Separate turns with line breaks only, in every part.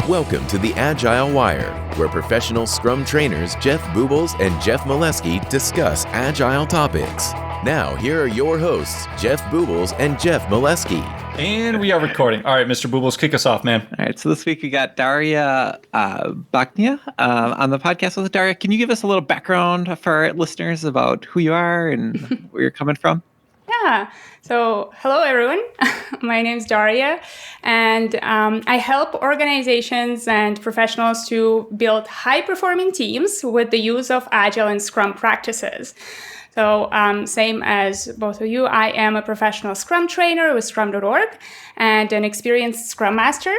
Welcome to the Agile Wire, where professional Scrum trainers Jeff Boobles and Jeff Molesky discuss Agile topics. Now, here are your hosts, Jeff Boobles and Jeff Molesky.
And we are recording. All right, Mr. Boobles, kick us off, man.
All right, so this week we got Daria Bagina on the podcast with Daria. Can you give us a little background for our listeners about who you are and where you're coming from?
Yeah. So, hello, everyone. My name is Daria, and I help organizations and professionals to build high-performing teams with the use of Agile and Scrum practices. So, same as both of you, I am a professional Scrum trainer with Scrum.org and an experienced Scrum Master.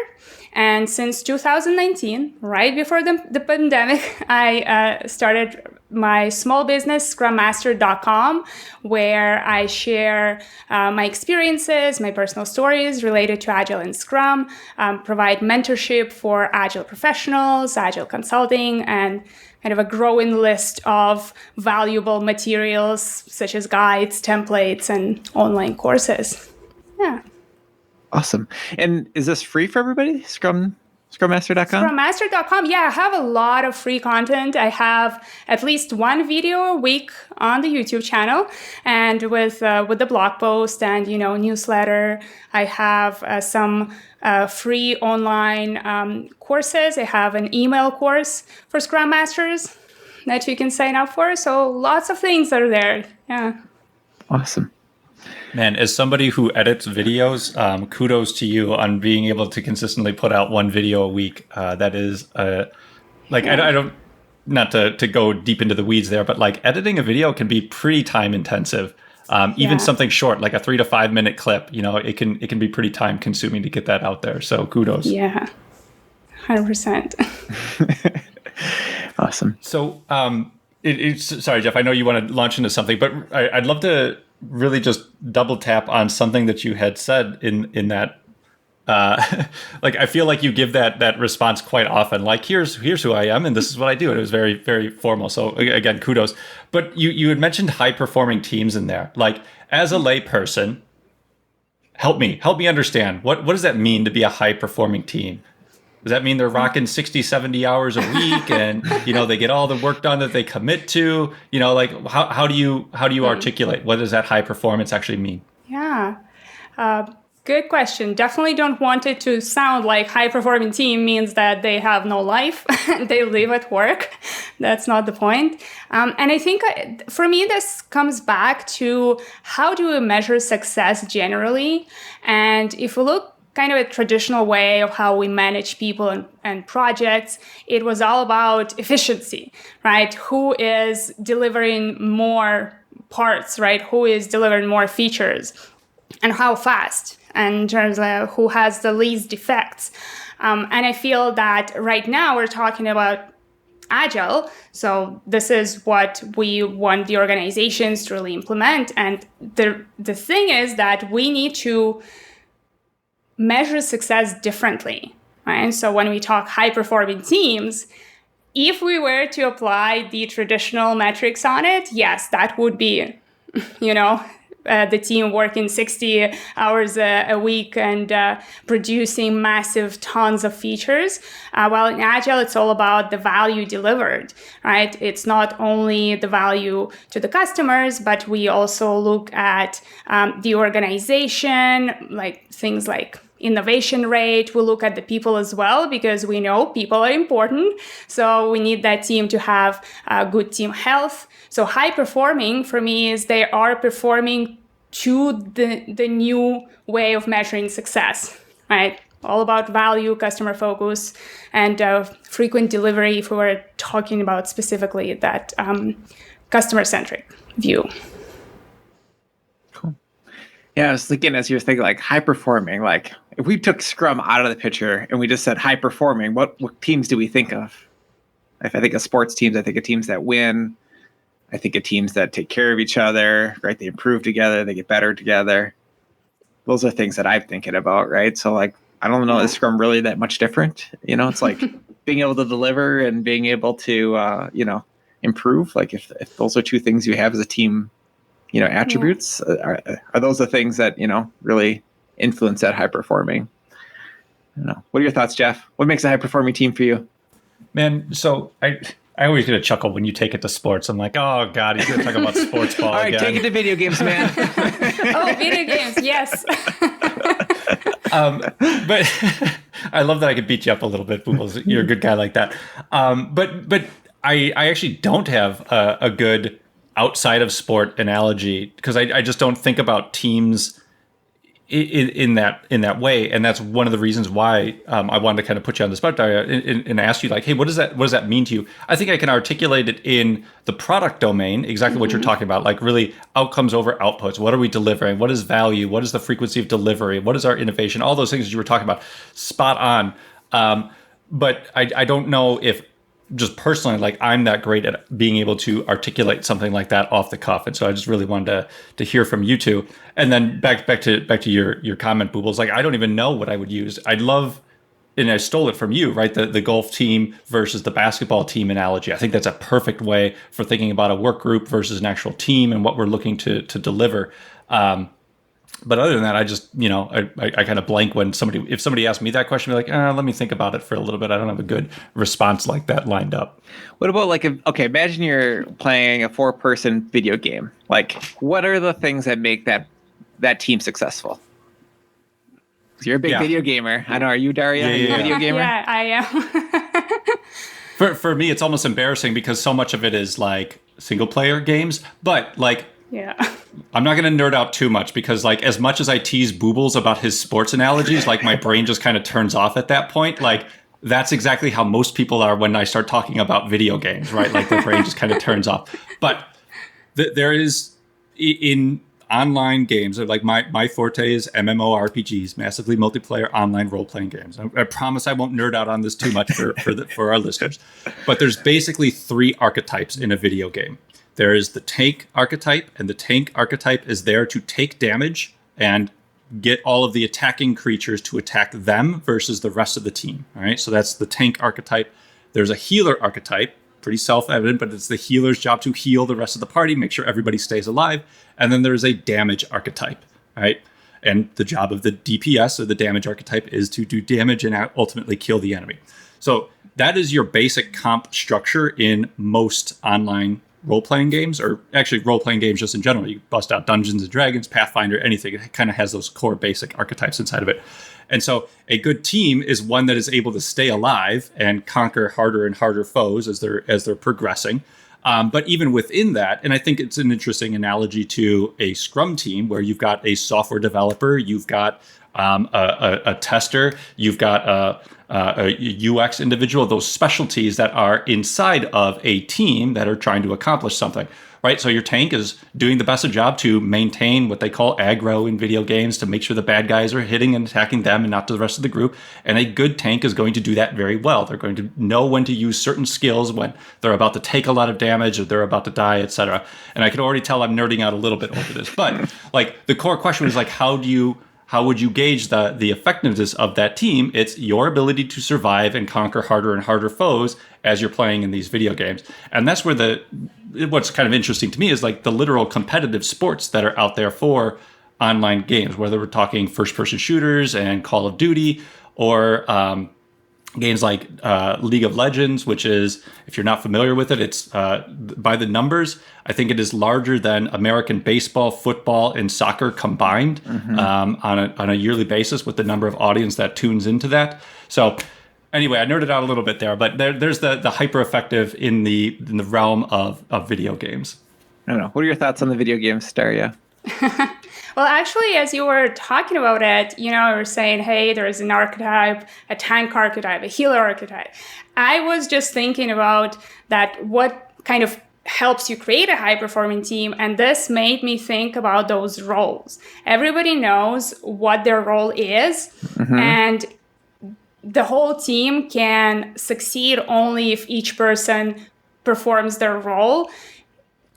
And since 2019, right before the pandemic, I started my small business, scrummaster.com, where I share my experiences, my personal stories related to Agile and Scrum, provide mentorship for Agile professionals, Agile consulting, and kind of a growing list of valuable materials such as guides, templates, and online courses. Yeah.
Awesome. And is this free for everybody? Scrummaster.com?
Scrummaster.com. Yeah, I have a lot of free content. I have at least one video a week on the YouTube channel, and with the blog post and newsletter, I have some free online courses. I have an email course for Scrum Masters that you can sign up for. So lots of things are there. Yeah.
Awesome.
Man, as somebody who edits videos, kudos to you on being able to consistently put out one video a week. That is, I don't, not to go deep into the weeds there, but like editing a video can be pretty time intensive. Even something short, like a 3 to 5 minute clip, it can be pretty time consuming to get that out there. So kudos.
Yeah, 100%.
Awesome.
So, sorry, Jeff, I know you want to launch into something, but I'd love to really just double tap on something that you had said in that, I feel like you give that response quite often, like here's who I am and this is what I do. And it was very, very formal. So again, kudos. But you had mentioned high performing teams in there. Like as a lay person, help me understand what does that mean to be a high performing team? Does that mean they're rocking 60, 70 hours a week and, they get all the work done that they commit to? How do you articulate what does that high performance actually mean?
Yeah. Good question. Definitely don't want it to sound like high-performing team means that they have no life. They live at work. That's not the point. And I think for me, this comes back to how do we measure success generally? And if we look kind of a traditional way of how we manage people and projects, it was all about efficiency, right? Who is delivering more parts, right? Who is delivering more features and how fast, and in terms of who has the least defects. And I feel that right now we're talking about Agile. So this is what we want the organizations to really implement. And the thing is that we need to measure success differently, right? So when we talk high-performing teams, if we were to apply the traditional metrics on it, yes, that would be, the team working 60 hours a week and producing massive tons of features. While in Agile, it's all about the value delivered, right? It's not only the value to the customers, but we also look at the organization, like things like innovation rate. We look at the people as well, because we know people are important. So we need that team to have good team health. So high performing for me is they are performing to the new way of measuring success, right? All about value, customer focus, and frequent delivery if we were talking about specifically that customer-centric view.
Yeah, I was thinking as you were thinking, like high performing, like if we took Scrum out of the picture and we just said high performing, what teams do we think of? If I think of sports teams, I think of teams that win. I think of teams that take care of each other, right? They improve together, they get better together. Those are things that I'm thinking about, right? So like, I don't know, is Scrum really that much different? It's like being able to deliver and being able to, improve. Like if those are two things you have as a team, attributes, are those the things that, really influence that high performing? I don't know. What are your thoughts, Jeff? What makes a high-performing team for you?
Man, so I always get a chuckle when you take it to sports. I'm like, oh God, he's going to talk about sports ball
All right,
again.
take it to video games, man.
Oh, video games, yes.
But I love that I could beat you up a little bit, Boobles. You're a good guy like that. But I actually don't have a good outside of sport analogy because I just don't think about teams in that way, and that's one of the reasons why I wanted to kind of put you on the spot, Daria, and ask you like, hey, what does that mean to you? I think I can articulate it in the product domain, exactly what you're talking about, like really outcomes over outputs. What are we delivering? What is value? What is the frequency of delivery? What is our innovation? All those things that you were talking about, spot on. But I don't know if just personally, like I'm that great at being able to articulate something like that off the cuff, and so I just really wanted to hear from you two. And then back to your comment, Boobles. Like I don't even know what I would use. I'd love, and I stole it from you, right? The golf team versus the basketball team analogy. I think that's a perfect way for thinking about a work group versus an actual team and what we're looking to deliver. But other than that, I just, I kind of blank when if somebody asks me that question, I'd be like, let me think about it for a little bit. I don't have a good response like that lined up.
What about imagine you're playing a 4-person video game. Like, what are the things that make that team successful? 'Cause you're a big video gamer. I know. Are you, Daria? Are you a video gamer?
Yeah, I am.
For me, it's almost embarrassing because so much of it is like single player games, but like,
yeah.
I'm not going to nerd out too much because like as much as I tease Boobles about his sports analogies, like my brain just kind of turns off at that point. Like that's exactly how most people are when I start talking about video games, right? Like their brain just kind of turns off. But there is in online games, like my forte is MMORPGs, massively multiplayer online role-playing games. I promise I won't nerd out on this too much for our listeners. But there's basically 3 archetypes in a video game. There is the tank archetype, and the tank archetype is there to take damage and get all of the attacking creatures to attack them versus the rest of the team. All right, so that's the tank archetype. There's a healer archetype, pretty self-evident, but it's the healer's job to heal the rest of the party, make sure everybody stays alive. And then there's a damage archetype, right? And the job of the DPS, or the damage archetype, is to do damage and ultimately kill the enemy. So that is your basic comp structure in most online role-playing games, or actually role-playing games just in general. You bust out Dungeons and Dragons, Pathfinder, anything. It kind of has those core basic archetypes inside of it. And so a good team is one that is able to stay alive and conquer harder and harder foes as they're progressing. But even within that, and I think it's an interesting analogy to a Scrum team where you've got a software developer, you've got a tester, you've got a UX individual, those specialties that are inside of a team that are trying to accomplish something, right? So your tank is doing the best of job to maintain what they call aggro in video games, to make sure the bad guys are hitting and attacking them and not to the rest of the group. And a good tank is going to do that very well. They're going to know when to use certain skills when they're about to take a lot of damage or they're about to die, etc. And I can already tell I'm nerding out a little bit over this, but like the core question is like, how would you gauge the effectiveness of that team? It's your ability to survive and conquer harder and harder foes as you're playing in these video games. And that's where what's kind of interesting to me is like the literal competitive sports that are out there for online games, whether we're talking first-person shooters and Call of Duty, or games like League of Legends, which is, if you're not familiar with it, it's by the numbers, I think it is larger than American baseball, football, and soccer combined on a yearly basis with the number of audience that tunes into that. So anyway, I nerded out a little bit there, but there's the hyper effective in the realm of video games.
I don't know. What are your thoughts on the video games, Daria?
Well, actually, as you were talking about it, you were saying, hey, there's an archetype, a tank archetype, a healer archetype. I was just thinking about that, what kind of helps you create a high-performing team, and this made me think about those roles. Everybody knows what their role is, and the whole team can succeed only if each person performs their role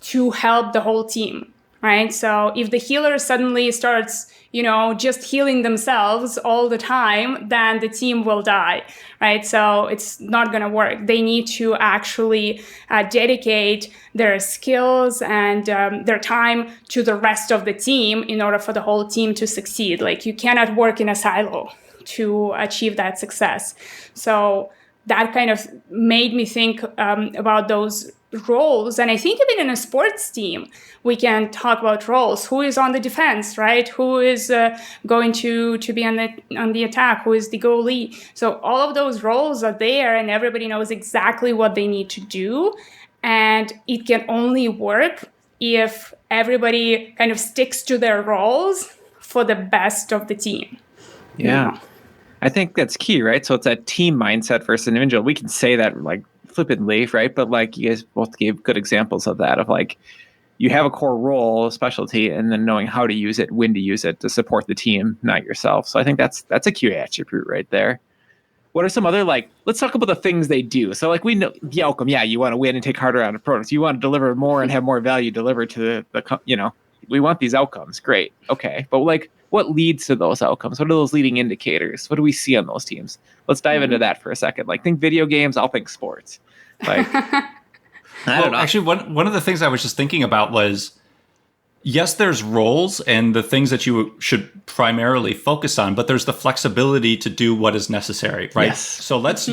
to help the whole team. Right. So if the healer suddenly starts, just healing themselves all the time, then the team will die. Right. So it's not going to work. They need to actually dedicate their skills and their time to the rest of the team in order for the whole team to succeed. Like, you cannot work in a silo. to achieve that success. So that kind of made me think about those roles. And I think even in a sports team, we can talk about roles. Who is on the defense, right? Who is going to be on the attack? Who is the goalie? So all of those roles are there, and everybody knows exactly what they need to do. And it can only work if everybody kind of sticks to their roles for the best of the team.
Yeah. I think that's key, right? So it's that team mindset versus individual. We can say that like flippantly, right? But like you guys both gave good examples of that, of like you have a core role, a specialty, and then knowing how to use it, when to use it to support the team, not yourself. So I think that's a key attribute right there. What are some other, like, let's talk about the things they do. So like we know the outcome, yeah, you want to win and take harder on the products. You want to deliver more and have more value delivered to the we want these outcomes. Great. Okay. But like, what leads to those outcomes? What are those leading indicators? What do we see on those teams? Let's dive into that for a second. Like, think video games, I'll think sports. Like, I don't know.
Actually, one of the things I was just thinking about was, yes, there's roles and the things that you should primarily focus on, but there's the flexibility to do what is necessary, right?
Yes.
So let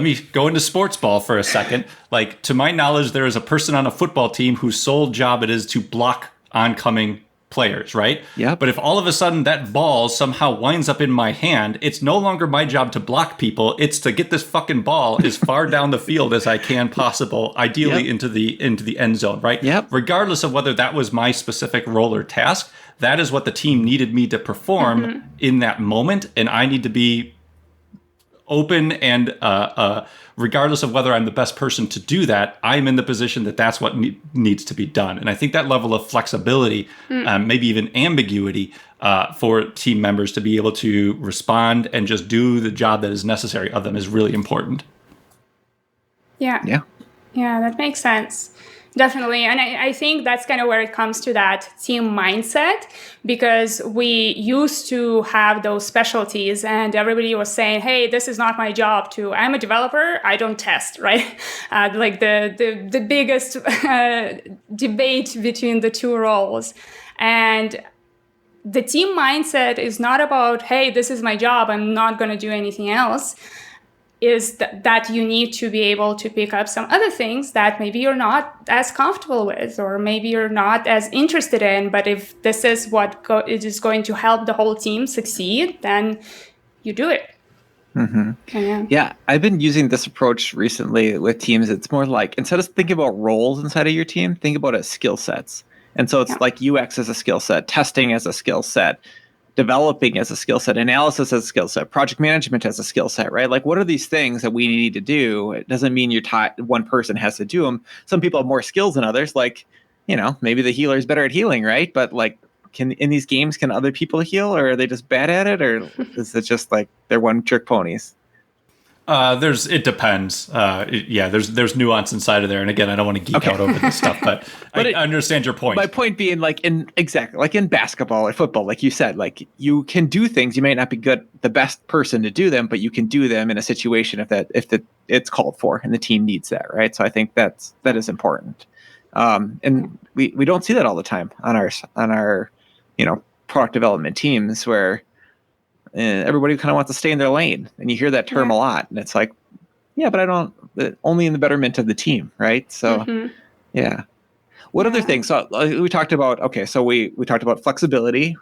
me go into sports ball for a second. Like, to my knowledge, there is a person on a football team whose sole job it is to block oncoming players, right?
Yeah.
But if all of a sudden that ball somehow winds up in my hand, it's no longer my job to block people. It's to get this fucking ball as far down the field as I can possible, ideally into the end zone, right?
Yep.
Regardless of whether that was my specific role or task, that is what the team needed me to perform in that moment, and I need to be open and regardless of whether I'm the best person to do that, I'm in the position that that's what needs to be done. And I think that level of flexibility, maybe even ambiguity for team members to be able to respond and just do the job that is necessary of them is really important.
Yeah, that makes sense. Definitely. And I think that's kind of where it comes to that team mindset, because we used to have those specialties and everybody was saying, hey, this is not my job I'm a developer, I don't test, right? Like the biggest debate between the two roles. And the team mindset is not about, hey, this is my job, I'm not going to do anything else. Is that you need to be able to pick up some other things that maybe you're not as comfortable with, or maybe you're not as interested in, but if this is what it is going to help the whole team succeed, then you do it.
Mm-hmm. Yeah, I've been using this approach recently with teams. It's more like, instead of thinking about roles inside of your team, think about it as skill sets. And so it's like UX as a skill set, testing as a skill set, developing as a skill set, analysis as a skill set, project management as a skill set, right? Like, what are these things that we need to do? It doesn't mean one person has to do them. Some people have more skills than others. Like, maybe the healer is better at healing, right? But like, in these games, can other people heal, or are they just bad at it? Or is it just like they're one-trick ponies?
It depends. There's nuance inside of there. And again, I don't want to geek out over this stuff, but I understand your point.
My point being, like, in basketball or football, like you said, like, you can do things. You may not be the best person to do them, but you can do them in a situation if it's called for and the team needs that, right? So I think that is important. And we don't see that all the time on our product development teams, where everybody kind of wants to stay in their lane, and you hear that term a lot, and it's like, yeah, but only in the betterment of the team, right? So, What other things? So we talked about, we talked about flexibility,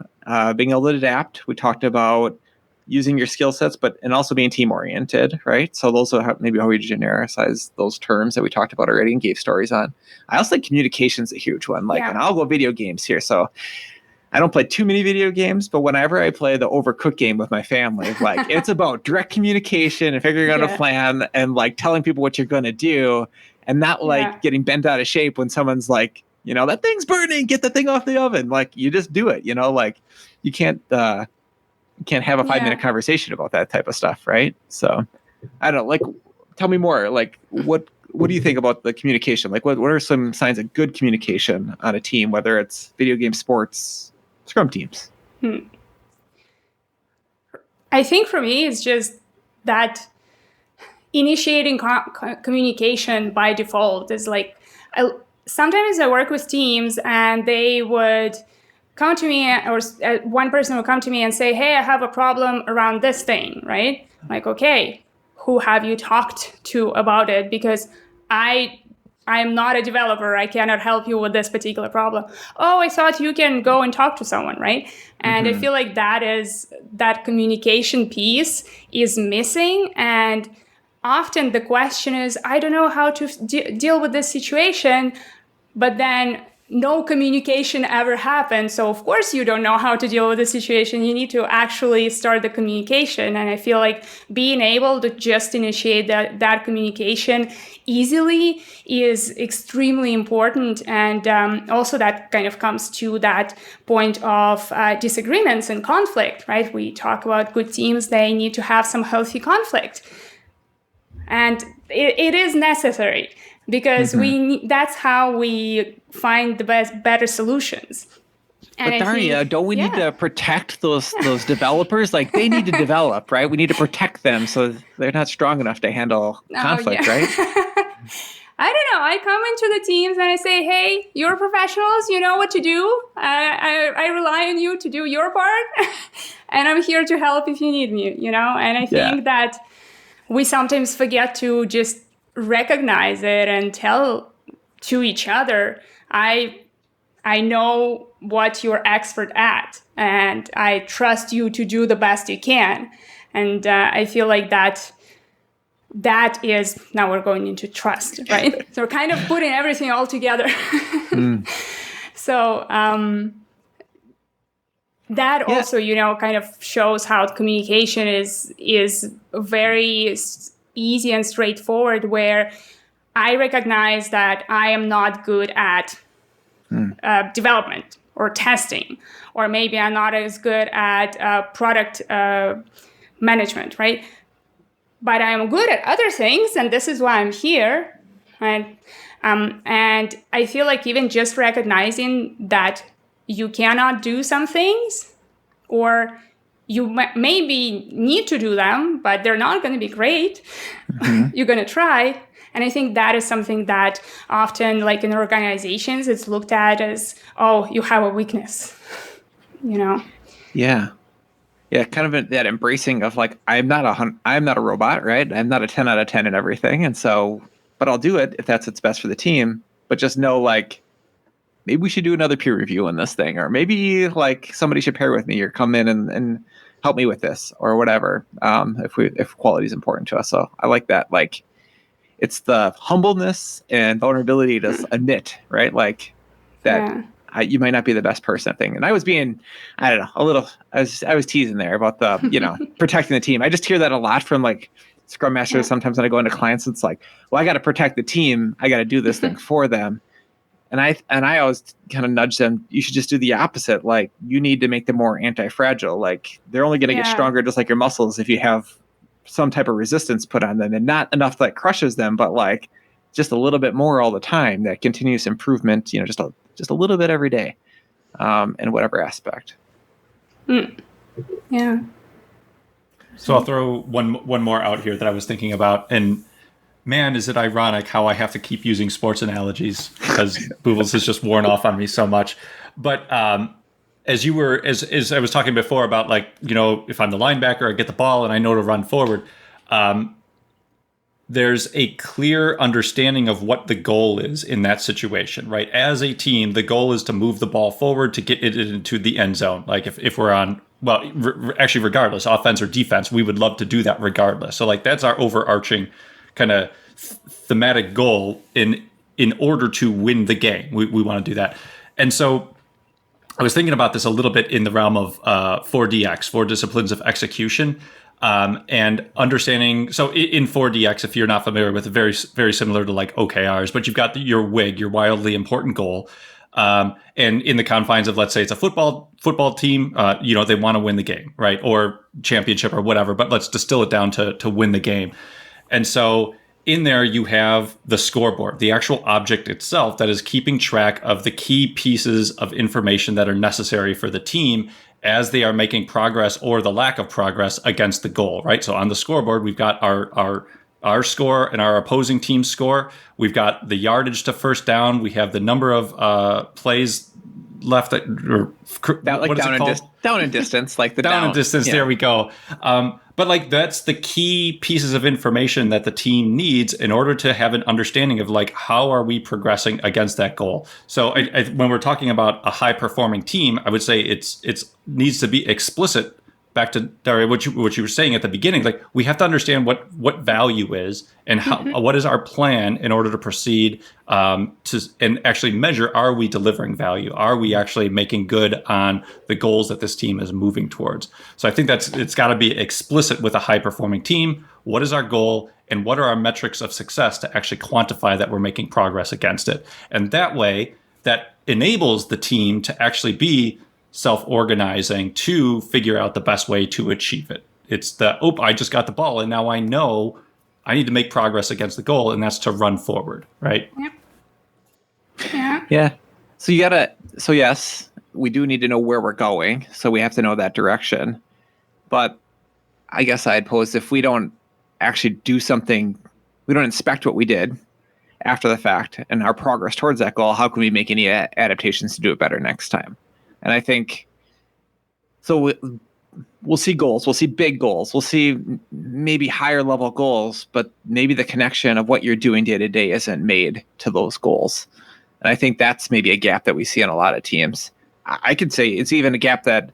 being able to adapt. We talked about using your skill sets, and also being team oriented, right? So those are maybe how we genericize those terms that we talked about already and gave stories on. I also think communication is a huge one. And I'll go video games here. So I don't play too many video games, but whenever I play the Overcooked game with my family, like, it's about direct communication and figuring out a plan and like telling people what you're going to do, and not like getting bent out of shape when someone's like, that thing's burning, get the thing off the oven. Like, you just do it, like you can't have a 5-minute conversation about that type of stuff. Right. So I don't know, like, tell me more, like, what do you think about the communication? Like, what are some signs of good communication on a team, whether it's video game, sports, Scrum teams?
I think for me, it's just that initiating communication by default is like, sometimes I work with teams and they would come to me, or one person will come to me and say, hey, I have a problem around this thing, right? Like, okay, who have you talked to about it? Because I'm not a developer. I cannot help you with this particular problem. Oh, I thought you can go and talk to someone, right? And I feel like that communication piece is missing. And often the question is, I don't know how to deal with this situation, but then no communication ever happened. So of course you don't know how to deal with the situation. You need to actually start the communication. And I feel like being able to just initiate that communication easily is extremely important. And also that kind of comes to that point of disagreements and conflict, right? We talk about good teams, they need to have some healthy conflict. And it is necessary, because that's how we find the better solutions.
And but Daria, don't we need to protect those developers? Like, they need to develop, right? We need to protect them so they're not strong enough to handle conflict, right?
I don't know. I come into the teams and I say, hey, you're professionals. You know what to do. I rely on you to do your part. And I'm here to help if you need me, And I think that we sometimes forget to just recognize it and tell to each other, I know what you're expert at, and I trust you to do the best you can. And I feel like that is, now we're going into trust, right? So we're kind of putting everything all together. So that also, kind of shows how communication is very easy and straightforward, where I recognize that I am not good at development or testing, or maybe I'm not as good at product management, right? But I'm good at other things, and this is why I'm here, right? And I feel like even just recognizing that you cannot do some things, or you maybe need to do them, but they're not going to be great. You're going to try. And I think that is something that often, like in organizations, it's looked at as, oh, you have a weakness,
Yeah. Yeah, kind of that embracing of like, I'm not a robot, right? I'm not a 10 out of 10 at everything. And so, but I'll do it if that's what's best for the team. But just know, like, maybe we should do another peer review on this thing, or maybe like somebody should pair with me or come in and help me with this or whatever. If quality is important to us. So I like that. Like, it's the humbleness and vulnerability to admit, right? Like that you might not be the best person at thing. And I was being, I don't know, I was teasing there about the, protecting the team. I just hear that a lot from like Scrum Masters. Sometimes when I go into clients, it's like, well, I got to protect the team. I got to do this thing for them. And I always kind of nudge them, you should just do the opposite. Like, you need to make them more anti-fragile. Like, they're only going to get stronger just like your muscles if you have some type of resistance put on them, and not enough that crushes them, but like just a little bit more all the time, that continuous improvement, just a little bit every day, in whatever aspect.
Yeah.
So I'll throw one more out here that I was thinking about, and man, is it ironic how I have to keep using sports analogies, because Boobles has just worn off on me so much. But as I was talking before about, like, if I'm the linebacker, I get the ball and I know to run forward. There's a clear understanding of what the goal is in that situation, right? As a team, the goal is to move the ball forward to get it into the end zone. Like if we're on, actually regardless, offense or defense, we would love to do that regardless. So like that's our overarching kind of thematic goal in order to win the game. We want to do that. And so I was thinking about this a little bit in the realm of 4DX, 4 disciplines of execution, and understanding. So in 4DX, if you're not familiar with it, very, very similar to like OKRs, but you've got your WIG, your wildly important goal. And in the confines of, let's say it's a football team, they want to win the game, right? Or championship or whatever, but let's distill it down to win the game. And so in there, you have the scoreboard, the actual object itself that is keeping track of the key pieces of information that are necessary for the team as they are making progress or the lack of progress against the goal, right? So on the scoreboard, we've got our score and our opposing team's score. We've got the yardage to first down. We have the number of plays left, or what is it called?
Down in distance, like the
down in distance. Yeah. There we go. But like that's the key pieces of information that the team needs in order to have an understanding of like how are we progressing against that goal. So when we're talking about a high performing team, I would say it's needs to be explicit. Back to Daria, what you were saying at the beginning, like we have to understand what value is and how what is our plan in order to proceed and actually measure, are we delivering value? Are we actually making good on the goals that this team is moving towards? So I think it's got to be explicit with a high performing team. What is our goal and what are our metrics of success to actually quantify that we're making progress against it? And that way, that enables the team to actually be self-organizing to figure out the best way to achieve it. It's I just got the ball and now I know I need to make progress against the goal, and that's to run forward, right?
Yep. Yeah.
Yeah. So yes, we do need to know where we're going. So we have to know that direction. But I guess I'd pose, if we don't actually do something, we don't inspect what we did after the fact and our progress towards that goal, how can we make any adaptations to do it better next time? And I think, so we'll see goals, we'll see big goals, we'll see maybe higher level goals, but maybe the connection of what you're doing day to day isn't made to those goals. And I think that's maybe a gap that we see in a lot of teams. I could say it's even a gap that,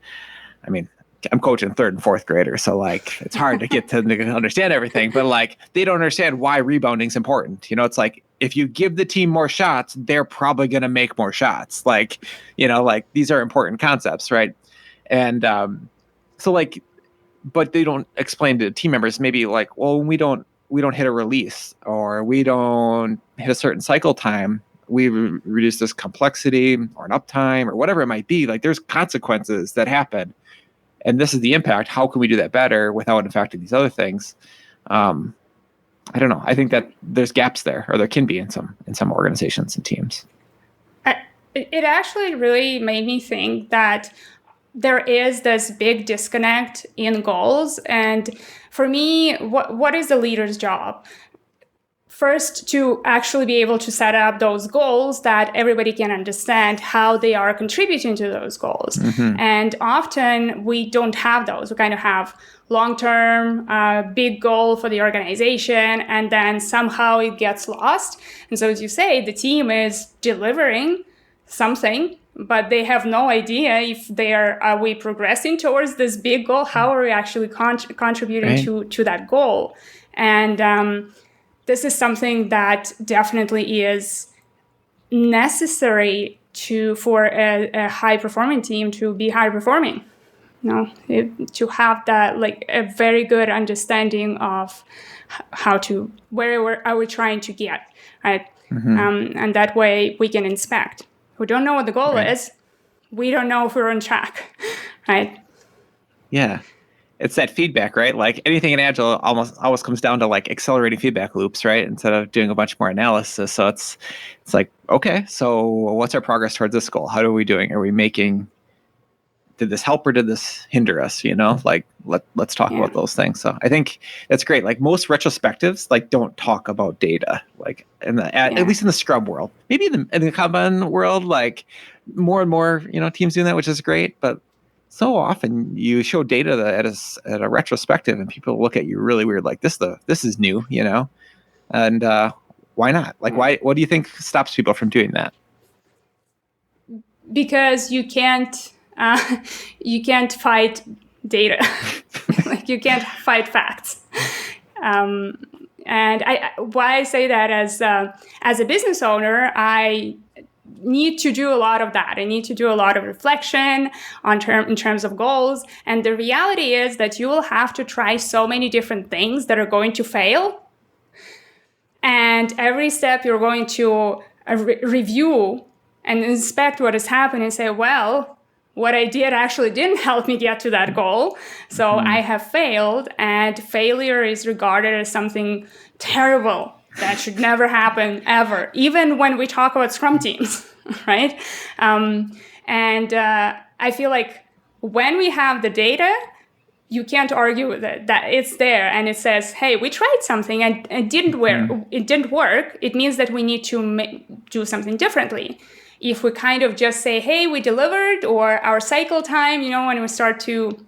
I mean, I'm coaching third and fourth graders, so like it's hard to get to understand everything, but like they don't understand why rebounding is important. You know, it's like if you give the team more shots, they're probably going to make more shots. Like, you know, like these are important concepts, right? And so like, but they don't explain to team members maybe like, well, when we don't hit a release or we don't hit a certain cycle time, we reduce this complexity or an uptime or whatever it might be. Like there's consequences that happen. And this is the impact. How can we do that better without affecting these other things? I don't know. I think that there's gaps there, or there can be in some organizations and teams.
It actually really made me think that there is this big disconnect in goals. And for me, what is the leader's job? First, to actually be able to set up those goals that everybody can understand how they are contributing to those goals. Mm-hmm. And often we don't have those. We kind of have long-term, big goal for the organization, and then somehow it gets lost. And so, as you say, the team is delivering something, but they have no idea if are we progressing towards this big goal? How are we actually contributing to that goal? And this is something that definitely is necessary for a high-performing team to be high-performing. To have that, like, a very good understanding of where are we trying to get, right? Mm-hmm. And that way we can inspect. We don't know what the goal is. We don't know if we're on track, right?
Yeah. It's that feedback, right? Like anything in Agile almost always comes down to like accelerating feedback loops, right? Instead of doing a bunch more analysis. So it's like, okay, so what's our progress towards this goal? How are we doing? Are we did this help or did this hinder us? You know, like let's talk about those things. So I think that's great. Like most retrospectives, like don't talk about data, like at least in the Scrum world. Maybe in the Kanban world, like more and more, teams doing that, which is great. But so often you show data at a retrospective and people look at you really weird, like this is new, and why not? Like, what do you think stops people from doing that?
Because you can't fight data. Like you can't fight facts. And why I say that as a business owner, I need to do a lot of that. I need to do a lot of reflection in terms of goals. And the reality is that you will have to try so many different things that are going to fail. And every step you're going to review and inspect what has happened and say, well, what I did actually didn't help me get to that goal. So I have failed, and failure is regarded as something terrible that should never happen ever, even when we talk about Scrum teams, right? And I feel like when we have the data, you can't argue with it, that it's there and it says, hey, we tried something and it didn't work. It didn't work. It means that we need to do something differently. if we kind of just say, hey, we delivered, or our cycle time, when we start to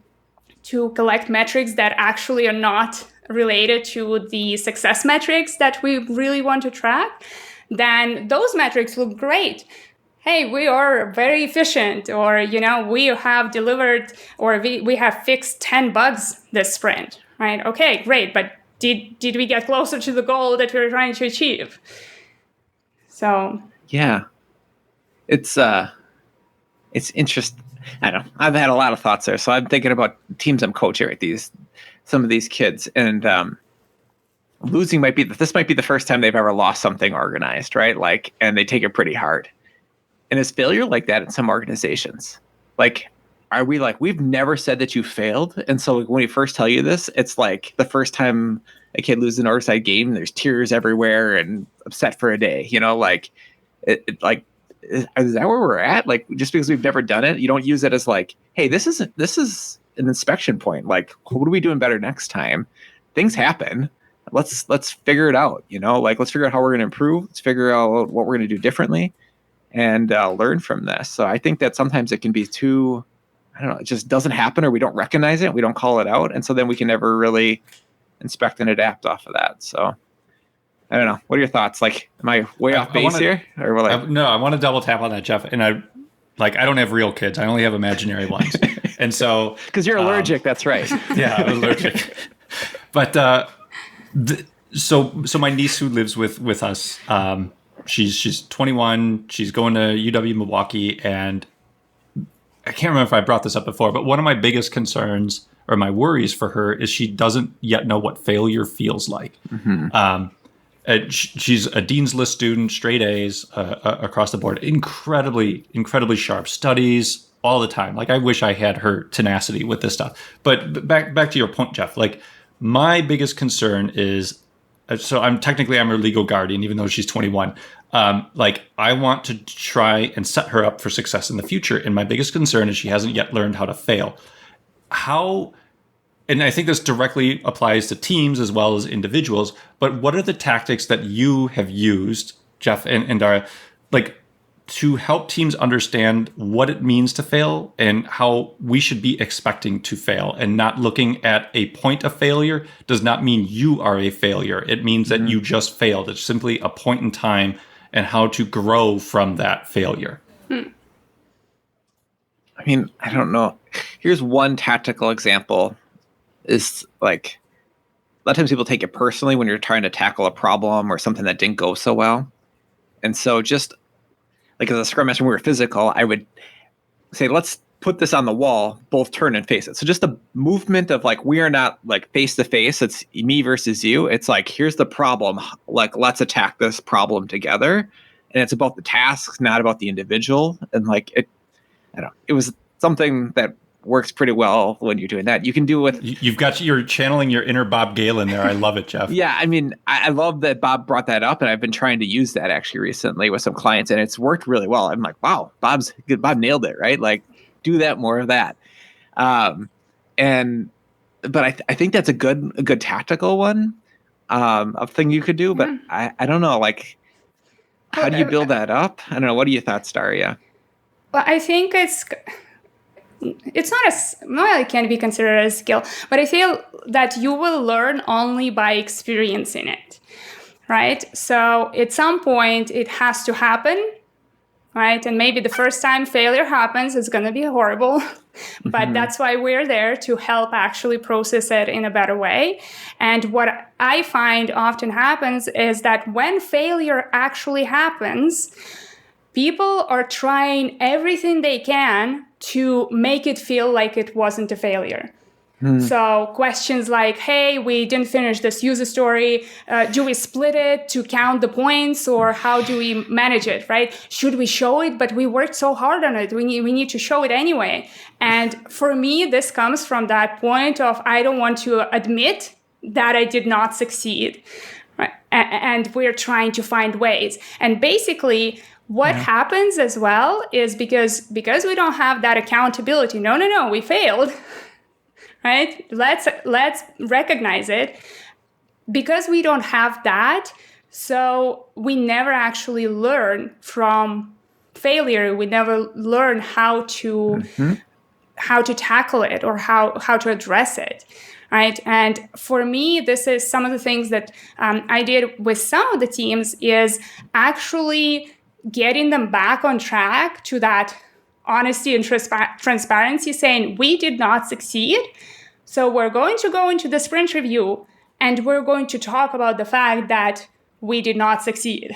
collect metrics that actually are not related to the success metrics that we really want to track, then those metrics look great. Hey, we are very efficient, or, we have delivered, or we have fixed 10 bugs this sprint, right? Okay, great. But did we get closer to the goal that we were trying to achieve? So.
Yeah. It's interesting. I don't know. I've had a lot of thoughts there. So I'm thinking about teams I'm coaching, right? Some of these kids, and losing this might be the first time they've ever lost something organized, right? Like, and they take it pretty hard. And is failure like that in some organizations? Like, are we like, we've never said that you failed? And so when we first tell you this, it's like the first time a kid loses an organized game, there's tears everywhere and upset for a day, like, is that where we're at? Like, just because we've never done it, you don't use it as like, hey, this is an inspection point. Like, what are we doing better next time? Things happen. Let's figure it out, like, let's figure out how we're going to improve. Let's figure out what we're going to do differently and learn from this. So I think that sometimes it can be too, I don't know, it just doesn't happen, or we don't recognize it. We don't call it out. And so then we can never really inspect and adapt off of that. So I don't know. What are your thoughts? Like, am I way off base here? Or
no, I want to double tap on that, Jeff. And I don't have real kids. I only have imaginary ones. And so,
because you're allergic, that's right.
Yeah, I'm allergic. But so my niece who lives with us, she's 21. She's going to UW Milwaukee, and I can't remember if I brought this up before, but one of my biggest concerns or my worries for her is she doesn't yet know what failure feels like. Mm-hmm. She's a Dean's List student, straight A's across the board, incredibly sharp, studies all the time. Like, I wish I had her tenacity with this stuff. But back to your point, Jeff, like, my biggest concern is, so I'm her legal guardian, even though she's 21. Like, I want to try and set her up for success in the future. And my biggest concern is she hasn't yet learned how to fail. And I think this directly applies to teams as well as individuals, but what are the tactics that you have used, Jeff and Daria, like, to help teams understand what it means to fail and how we should be expecting to fail, and not looking at a point of failure does not mean you are a failure. It means that you just failed. It's simply a point in time, and how to grow from that failure.
I mean, I don't know. Here's one tactical example. Is like, a lot of times people take it personally when you're trying to tackle a problem or something that didn't go so well. And so, just like, as a scrum master, when we were physical, I would say, let's put this on the wall, both turn and face it. So just the movement of, like, we are not like face to face, it's me versus you. It's like, here's the problem. Like, let's attack this problem together. And it's about the tasks, not about the individual. And like, I don't know, it was something that works pretty well when you're doing that. You can do it with...
You're channeling your inner Bob Galen there. I love it, Jeff.
Yeah, I mean, I love that Bob brought that up, and I've been trying to use that actually recently with some clients, and it's worked really well. I'm like, wow, Bob nailed it, right? Like, do that, more of that. But I think that's a good tactical one, of thing you could do. But I don't know, like, how do you build that up? I don't know. What are your thoughts, Daria?
Well, I think it's not it can be considered a skill, but I feel that you will learn only by experiencing it, right? So at some point it has to happen, right? And maybe the first time failure happens, it's going to be horrible, but that's why we're there, to help actually process it in a better way. And what I find often happens is that when failure actually happens, people are trying everything they can to make it feel like it wasn't a failure. So questions like, hey, we didn't finish this user story. Do we split it to count the points, or how do we manage it, right? Should we show it? But we worked so hard on it. We need to show it anyway. And for me, this comes from that point of, I don't want to admit that I did not succeed. Right? And we're trying to find ways. And basically, what happens as well is because we don't have that accountability. No, we failed, right? Let's recognize it. Because we don't have that, so we never actually learn from failure, we never learn how to tackle it or how to address it. Right. And for me, this is some of the things that I did with some of the teams is actually getting them back on track to that honesty and transparency, saying we did not succeed. So we're going to go into the sprint review and we're going to talk about the fact that we did not succeed,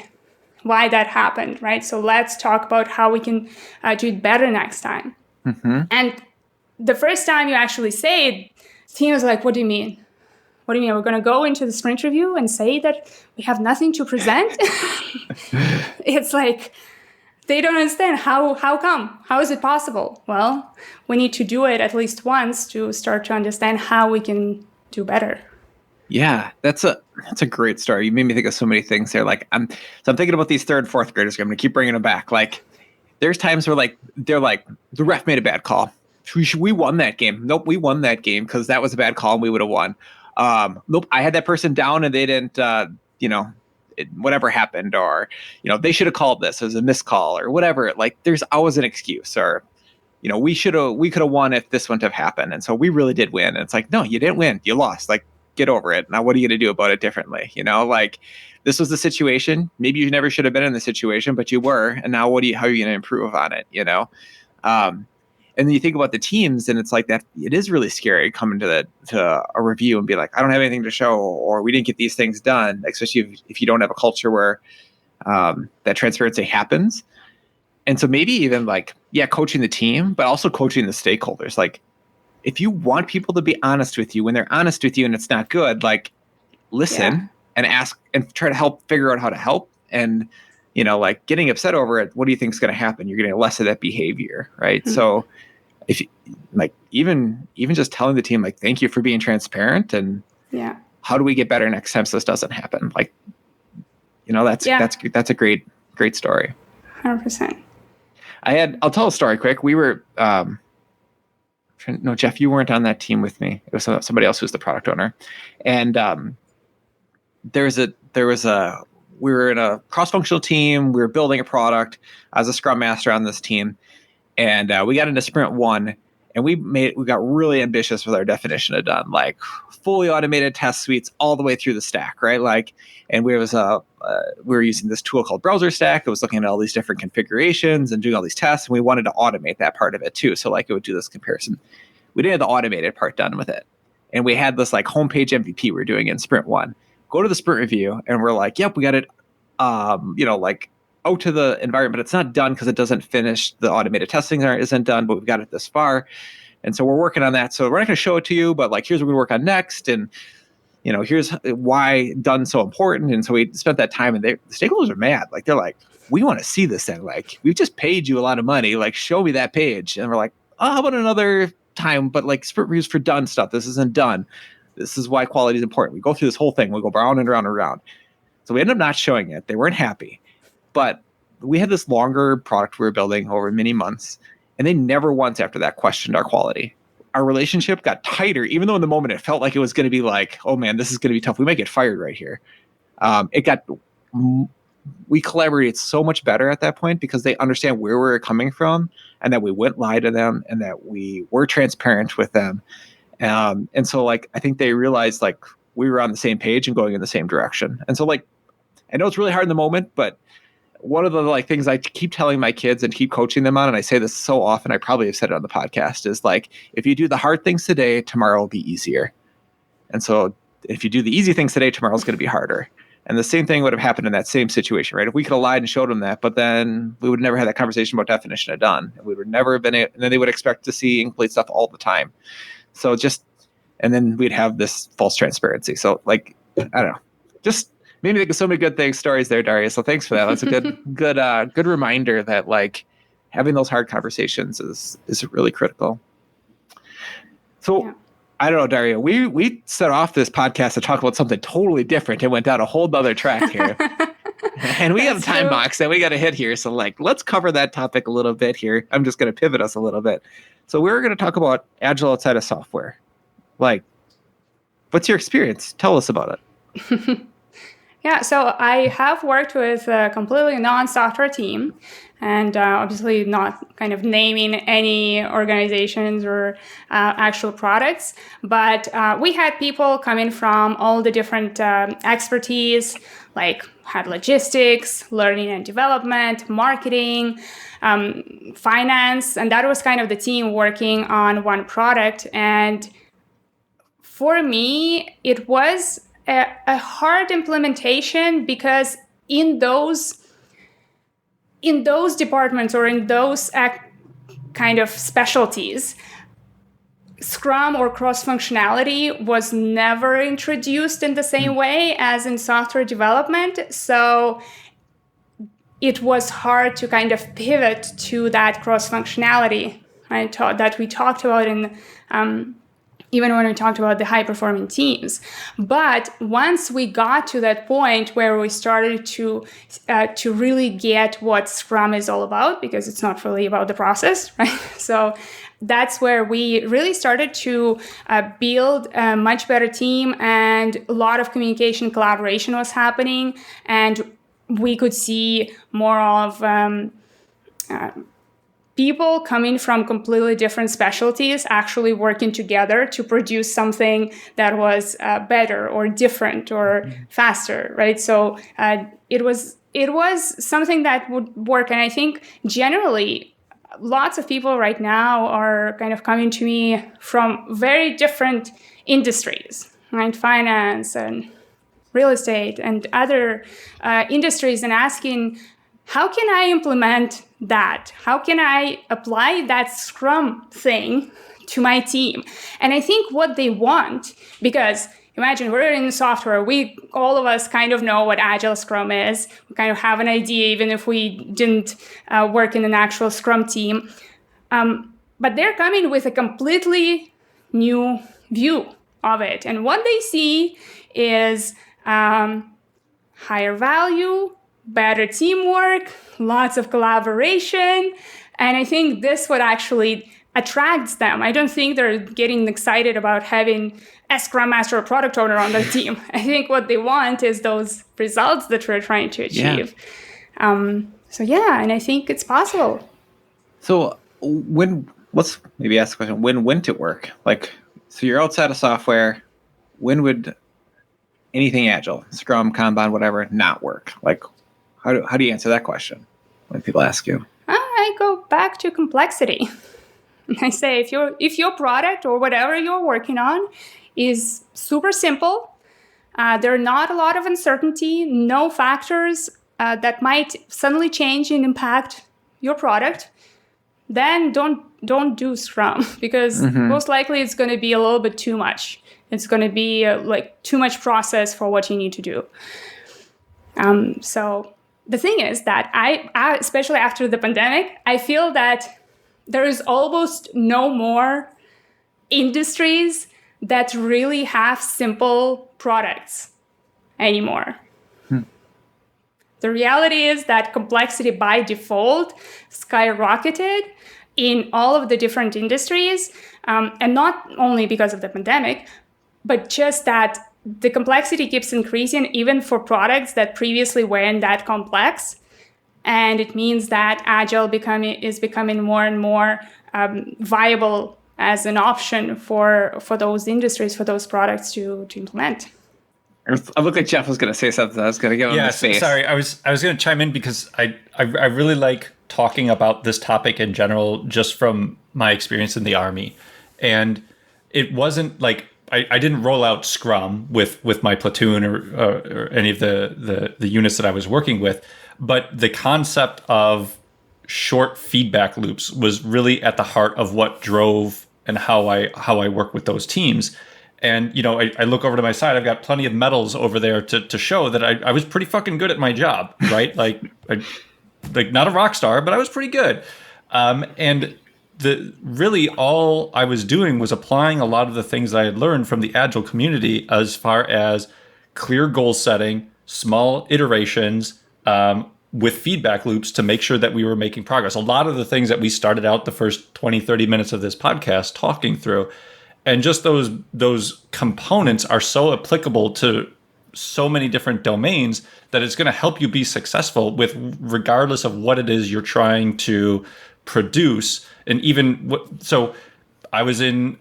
why that happened. Right. So let's talk about how we can do it better next time. And the first time you actually say it, team was like, what do you mean? What do you mean? We're going to go into the sprint review and say that we have nothing to present? It's like, they don't understand. How come? How is it possible? Well, we need to do it at least once to start to understand how we can do better.
Yeah, that's a great story. You made me think of so many things there. Like, I'm thinking about these 3rd and 4th graders. I'm going to keep bringing them back. Like, there's times where they're like, the ref made a bad call. We won that game. Nope, we won that game because that was a bad call and we would have won. Nope, I had that person down and they didn't, whatever happened, or, they should have called this as a missed call or whatever. Like, there's always an excuse, or, we could have won if this wouldn't have happened. And so we really did win. And it's like, no, you didn't win. You lost. Like, get over it. Now, what are you going to do about it differently? Like, this was the situation. Maybe you never should have been in the situation, but you were. And now how are you going to improve on it? And then you think about the teams, and it's like that. It is really scary coming to a review and be like, I don't have anything to show, or we didn't get these things done. Especially if you don't have a culture where that transparency happens. And so maybe even coaching the team, but also coaching the stakeholders. Like, if you want people to be honest with you, when they're honest with you and it's not good, listen and ask and try to help figure out how to help. And getting upset over it, what do you think is going to happen? You're getting less of that behavior, right? Mm-hmm. So if you, even just telling the team, thank you for being transparent, and how do we get better next time so this doesn't happen? That's a great story.
100%.
I'll tell a story quick. We were, no, Jeff, you weren't on that team with me. It was somebody else who's the product owner. And we were in a cross-functional team. We were building a product. I was a scrum master on this team. And we got into sprint 1, and we got really ambitious with our definition of done, fully automated test suites all the way through the stack, right? And we were using this tool called Browser Stack. It was looking at all these different configurations and doing all these tests, and we wanted to automate that part of it too. So it would do this comparison. We didn't have the automated part done with it. And we had this homepage MVP we're doing in sprint 1. Go to the sprint review, and we're like, yep, we got it, out to the environment. It's not done because it doesn't finish. The automated testing isn't done, but we've got it this far. And so we're working on that. So we're not going to show it to you, but here's what we work on next. And, here's why done so important. And so we spent that time, and the stakeholders are mad. They're like, we want to see this thing. We've just paid you a lot of money. Show me that page. And we're like, oh, how about another time? But sprint reviews for done stuff. This isn't done. This is why quality is important. We go through this whole thing. We go round and round and round. So we ended up not showing it. They weren't happy. But we had this longer product we were building over many months, and they never once after that questioned our quality. Our relationship got tighter, even though in the moment it felt like it was going to be oh man, this is going to be tough. We might get fired right here. We collaborated so much better at that point because they understand where we were coming from, and that we wouldn't lie to them, and that we were transparent with them. And so I think they realized we were on the same page and going in the same direction. And so I know it's really hard in the moment, but one of the things I keep telling my kids and keep coaching them on, and I say this so often, I probably have said it on the podcast, is if you do the hard things today, tomorrow will be easier. And so if you do the easy things today, tomorrow's going to be harder. And the same thing would have happened in that same situation, right? If we could have lied and showed them that, but then we would never have that conversation about definition of done. We would never have been, and then they would expect to see incomplete stuff all the time. So and then we'd have this false transparency. So I don't know, just made me think of so many good stories there, Daria. So thanks for that. That's a good reminder that having those hard conversations is really critical. So I don't know, Daria, we set off this podcast to talk about something totally different and went down a whole other track here. And we have a time box that we got to hit here. So let's cover that topic a little bit here. I'm just going to pivot us a little bit. So we're going to talk about Agile outside of software. What's your experience? Tell us about it.
Yeah, so I have worked with a completely non-software team, and obviously not kind of naming any organizations or actual products, but we had people coming from all the different expertise, like had logistics, learning and development, marketing, finance, and that was kind of the team working on one product. And for me, it was a hard implementation because in those departments or in those kind of specialties, Scrum or cross-functionality was never introduced in the same way as in software development. So it was hard to kind of pivot to that cross-functionality, right, that we talked about in even when we talked about the high-performing teams. But once we got to that point where we started to really get what Scrum is all about, because it's not really about the process, right? So that's where we really started to build a much better team, and a lot of communication, collaboration was happening, and we could see more of people coming from completely different specialties actually working together to produce something that was better or different or faster, right? So it was something that would work. And I think generally lots of people right now are kind of coming to me from very different industries, right? Finance and real estate and other industries, and asking, how can I implement that? How can I apply that Scrum thing to my team? And I think what they want, because imagine we're in software, all of us kind of know what Agile Scrum is. We kind of have an idea, even if we didn't work in an actual Scrum team. But they're coming with a completely new view of it. And what they see is higher value, better teamwork, lots of collaboration. And I think this what actually attracts them. I don't think they're getting excited about having a Scrum Master or product owner on their team. I think what they want is those results that we're trying to achieve. Yeah. And I think it's possible.
So let's maybe ask the question, when wouldn't it work? Like, so you're outside of software, when would anything Agile, Scrum, Kanban, whatever, not work? Like, how do you answer that question when people ask you?
I go back to complexity. I say, if your product or whatever you're working on is super simple, there are not a lot of uncertainty, no factors that might suddenly change and impact your product, then don't do Scrum, because most likely it's going to be a little bit too much. It's going to be like too much process for what you need to do. So the thing is that I, especially after the pandemic, I feel that there is almost no more industries that really have simple products anymore. The reality is that complexity by default skyrocketed in all of the different industries, and not only because of the pandemic, but just that the complexity keeps increasing even for products that previously weren't that complex. And it means that Agile is becoming more and more viable as an option for those industries, for those products to implement.
I looked like Jeff was going to say something. I was going to give him the space.
Sorry, I was going to chime in because I really like talking about this topic in general, just from my experience in the Army. And it wasn't like I didn't roll out Scrum with my platoon or any of the units that I was working with, but the concept of short feedback loops was really at the heart of what drove and how I work with those teams. And, you know, I look over to my side, I've got plenty of medals over there to show that I was pretty fucking good at my job, right? like not a rock star, but I was pretty good. And really all I was doing was applying a lot of the things that I had learned from the Agile community as far as clear goal setting, small iterations, with feedback loops to make sure that we were making progress. A lot of the things that we started out the first 20, 30 minutes of this podcast talking through, and just those components are so applicable to so many different domains that it's going to help you be successful with regardless of what it is you're trying to produce. And even so I was in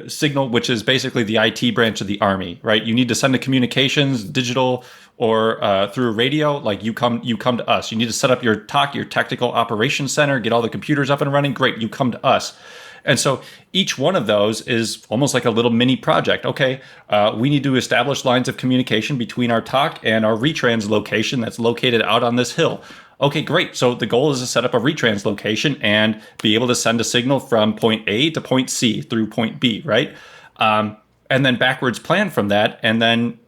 Signal, which is basically the IT branch of the Army, right? You need to send a communications, digital or through radio, like you come to us. You need to set up your TOC, your Technical Operations Center, get all the computers up and running. Great, you come to us. And so each one of those is almost like a little mini project. Okay, we need to establish lines of communication between our TOC and our retrans location that's located out on this hill. Okay, great. So the goal is to set up a retrans location and be able to send a signal from point A to point C through point B, right? And then backwards plan from that, and then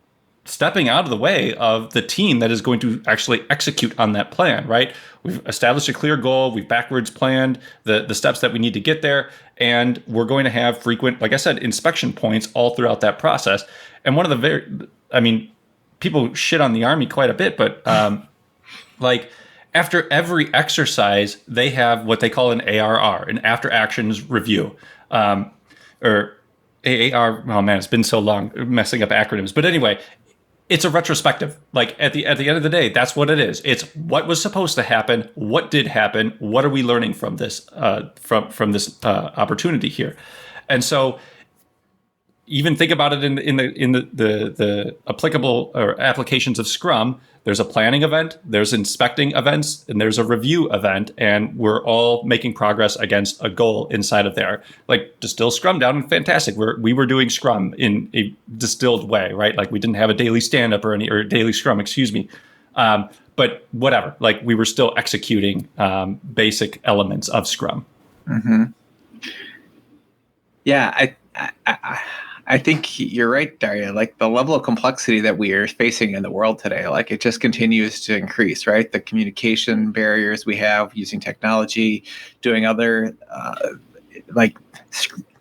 stepping out of the way of the team that is going to actually execute on that plan, right? We've established a clear goal. We've backwards planned the steps that we need to get there. And we're going to have frequent, like I said, inspection points all throughout that process. And one of the people shit on the Army quite a bit, but like after every exercise, they have what they call an ARR, an after actions review, or AAR. Oh man, it's been so long messing up acronyms. But anyway, it's a retrospective. Like at the end of the day, that's what it is. It's what was supposed to happen, what did happen, what are we learning from this from this opportunity here, and so even think about it in the applicable or applications of Scrum. There's a planning event, there's inspecting events, and there's a review event, and we're all making progress against a goal inside of there. Like distill Scrum down, and fantastic. We were doing Scrum in a distilled way, right? Like we didn't have a daily stand-up or daily Scrum, excuse me. But whatever, like we were still executing basic elements of Scrum.
Mm-hmm. Yeah, I think you're right, Daria. Like the level of complexity that we are facing in the world today, like it just continues to increase, right? The communication barriers we have using technology, doing other,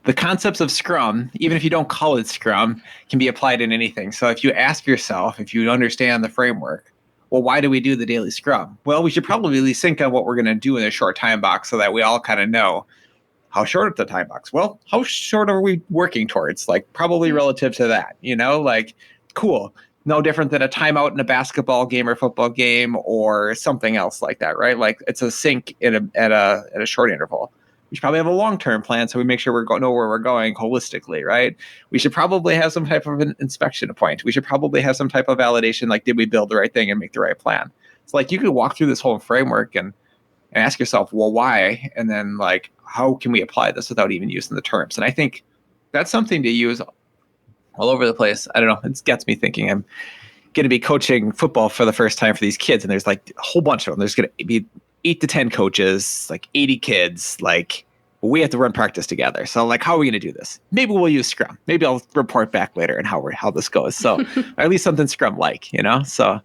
the concepts of Scrum, even if you don't call it Scrum, can be applied in anything. So if you ask yourself, if you understand the framework, well, why do we do the daily Scrum? Well, we should probably sync on what we're going to do in a short time box so that we all kind of know. How short of the time box? Well, how short are we working towards? Like probably relative to that, like cool. No different than a timeout in a basketball game or football game or something else like that, right? Like it's a sync at a short interval. We should probably have a long-term plan so we make sure know where we're going holistically, right? We should probably have some type of an inspection point. We should probably have some type of validation, like did we build the right thing and make the right plan? It's like you could walk through this whole framework and ask yourself, well, why? And then like, how can we apply this without even using the terms? And I think that's something to use all over the place. I don't know. It gets me thinking. I'm going to be coaching football for the first time for these kids. And there's like a whole bunch of them. There's going to be 8 to 10 coaches, like 80 kids. Like we have to run practice together. So like, how are we going to do this? Maybe we'll use Scrum. Maybe I'll report back later on how this goes. So or at least something Scrum-like, So,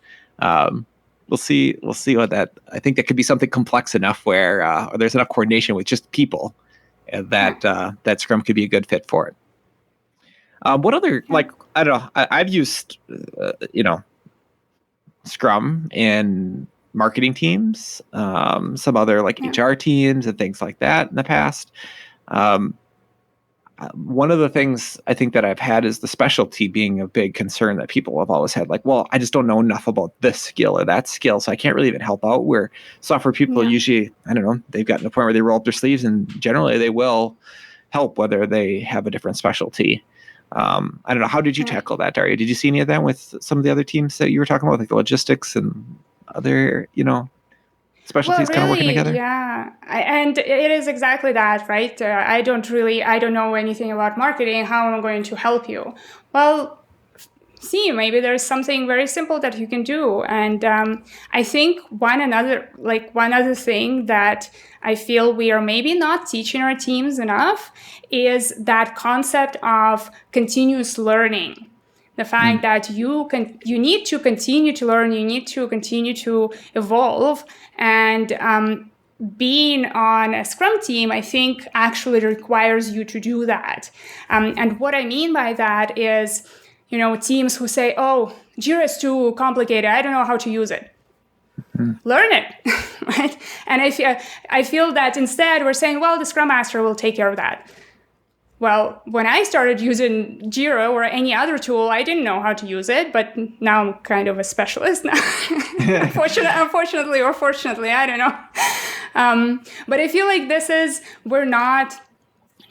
We'll see what that. I think that could be something complex enough where there's enough coordination with just people that Scrum could be a good fit for it. What other I don't know. I've used Scrum in marketing teams, some other HR teams and things like that in the past. One of the things I think that I've had is the specialty being a big concern that people have always had. Like, well, I just don't know enough about this skill or that skill, so I can't really even help out. Where software people usually, I don't know, they've gotten to a point where they roll up their sleeves and generally they will help whether they have a different specialty. I don't know. How did you tackle that, Daria? Did you see any of that with some of the other teams that you were talking about, like the logistics and other, specialties kind of working together?
Yeah, and it is exactly that, right? I don't know anything about marketing. How am I going to help you? Well, maybe there's something very simple that you can do. And I think one other thing that I feel we are maybe not teaching our teams enough is that concept of continuous learning. The fact that you need to continue to learn, you need to continue to evolve, and being on a Scrum team, I think, actually requires you to do that. And what I mean by that is, teams who say, "Oh, Jira is too complicated. I don't know how to use it." Learn it, right? And I feel that instead we're saying, "Well, the Scrum Master will take care of that." well, when I started using Jira or any other tool, I didn't know how to use it, but now I'm kind of a specialist now. Unfortunately or fortunately, I don't know. But I feel like we're not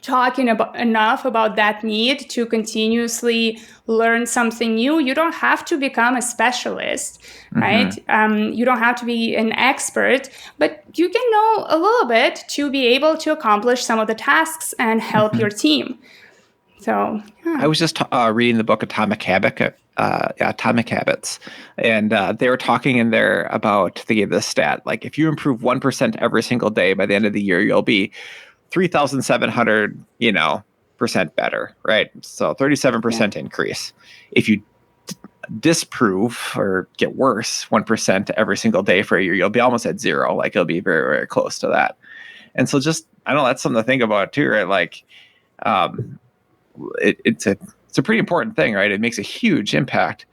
talking enough about that need to continuously learn something new. You don't have to become a specialist, right? You don't have to be an expert, but you can know a little bit to be able to accomplish some of the tasks and help your team. So
I was just reading the book Atomic Habits, and they were talking in there about, they gave this stat, like if you improve 1% every single day, by the end of the year, you'll be 3,700, percent better, right? So 37% increase. If you disprove or get worse 1% every single day for a year, you'll be almost at zero. Like it'll be very, very close to that. And so I know that's something to think about too, right? Like, it's a pretty important thing, right? It makes a huge impact.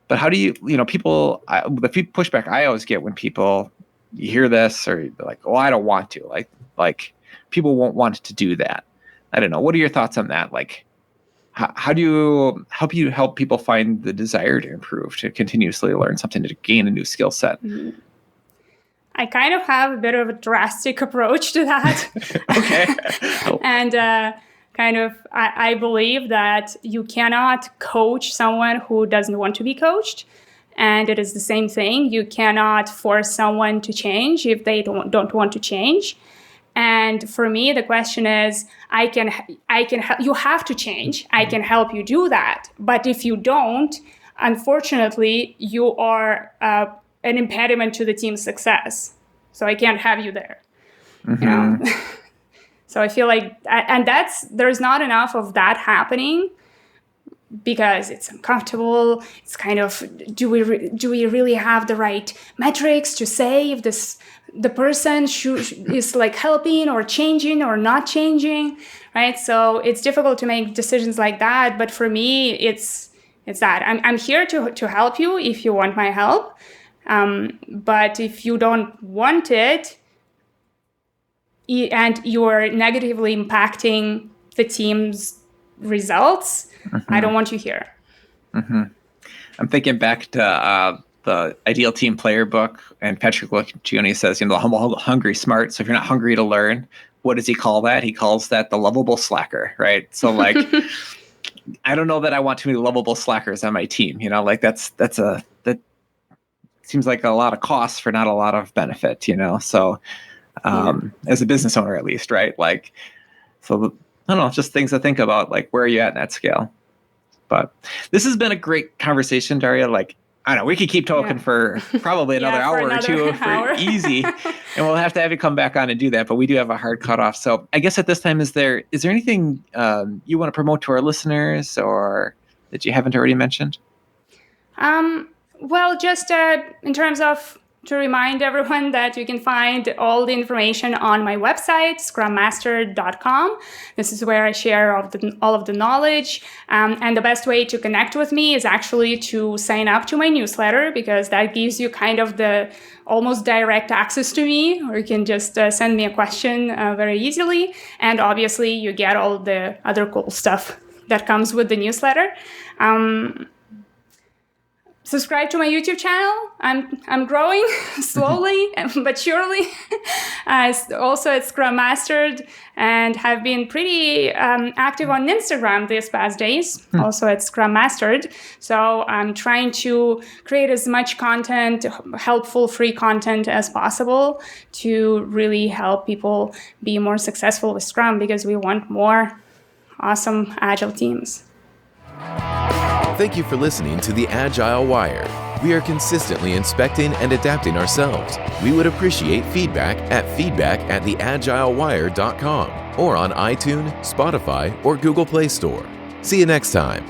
But how do you, people, the pushback I always get when people, you hear this or they're like, oh, I don't want to, like people won't want to do that. I don't know. What are your thoughts on that? Like, how do you help people find the desire to improve, to continuously learn something, to gain a new skill set?
I kind of have a bit of a drastic approach to that.
Okay.
And I believe that you cannot coach someone who doesn't want to be coached. And it is the same thing. You cannot force someone to change if they don't want to change. And for me, the question is, I can help. You have to change. I can help you do that. But if you don't, unfortunately, you are an impediment to the team's success. So I can't have you there. So I feel like, and there's not enough of that happening because it's uncomfortable. It's kind of, do we really have the right metrics to say if the person is like helping or changing or not changing, right? So it's difficult to make decisions like that. But for me, it's that I'm here to help you if you want my help. But if you don't want it and you're negatively impacting the team's results, I don't want you here.
I'm thinking back to the Ideal Team Player book, and Patrick Lencioni says, the humble, hungry, smart. So if you're not hungry to learn, what does he call that? He calls that the lovable slacker, right? So like, I don't know that I want too many lovable slackers on my team. Like that seems like a lot of cost for not a lot of benefit. So as a business owner, at least, right? Like, so I don't know, just things to think about. Like, where are you at in that scale? But this has been a great conversation, Daria. Like, I don't know, we could keep talking for probably another hour or two for easy, and we'll have to have you come back on and do that. But we do have a hard cutoff. So I guess at this time, is there anything you want to promote to our listeners, or that you haven't already mentioned?
Well, just in terms of to remind everyone that you can find all the information on my website, scrummaster.com. This is where I share all of the knowledge. And the best way to connect with me is actually to sign up to my newsletter, because that gives you kind of the almost direct access to me, or you can just send me a question very easily. And obviously, you get all the other cool stuff that comes with the newsletter. Subscribe to my YouTube channel. I'm growing slowly but surely. Also at Scrum Mastered, and have been pretty active on Instagram these past days. Also at Scrum Mastered. So I'm trying to create as much content, helpful free content as possible to really help people be more successful with Scrum, because we want more awesome Agile teams.
Thank you for listening to the Agile Wire. We are consistently inspecting and adapting ourselves. We would appreciate feedback at feedback@theagilewire.com or on iTunes, Spotify, or Google Play Store. See you next time.